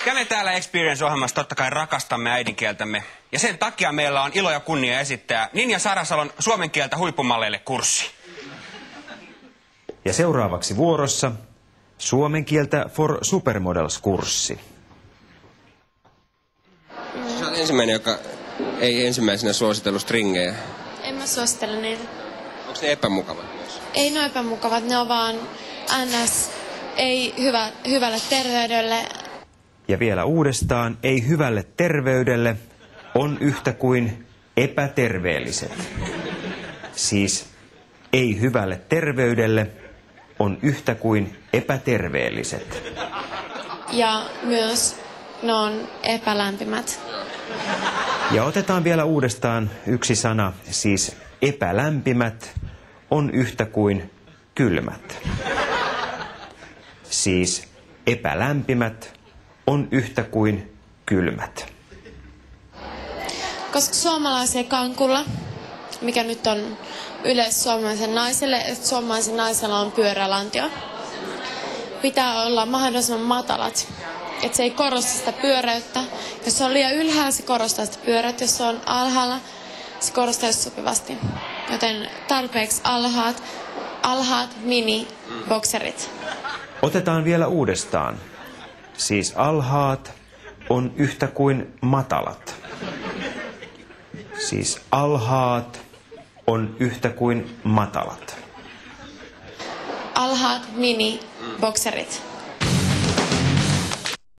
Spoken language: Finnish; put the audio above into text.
Ja me täällä Experience-ohjelmassa totta kai rakastamme äidinkieltämme. Ja sen takia meillä on ilo ja kunnia esittää Ninja Sarasalon suomen kieltä huippumalleille kurssi. Ja seuraavaksi vuorossa suomen kieltä for supermodels-kurssi. Sä oot ensimmäinen, joka ei ensimmäisenä suositellut stringejä. En mä suosittele niitä. Onko ne epämukavat myös? Ei ne ole epämukavat, ne on vaan ns. Ei hyvälle terveydelle. Ja vielä uudestaan, ei hyvälle terveydelle on yhtä kuin epäterveelliset. Siis ei hyvälle terveydelle on yhtä kuin epäterveelliset. Ja myös ne on epälämpimät. Ja otetaan vielä uudestaan yksi sana, siis epälämpimät on yhtä kuin kylmät. Siis epälämpimät on yhtä kuin kylmät. Koska suomalaisella kankulla, mikä nyt on suomalaisen naiselle, että suomalaisen naisella on pyörälantio, pitää olla mahdollisimman matalat. Että se ei korosta sitä pyöreyttä. Jos se on liian ylhäällä, se korostaa sitä pyöreyttä. Jos se on alhaalla, se korostaa sopivasti. Joten tarpeeksi alhaat mini-bokserit. Otetaan vielä uudestaan. Siis alhaat on yhtä kuin matalat. Siis alhaat on yhtä kuin matalat. Alhaat mini-bokserit.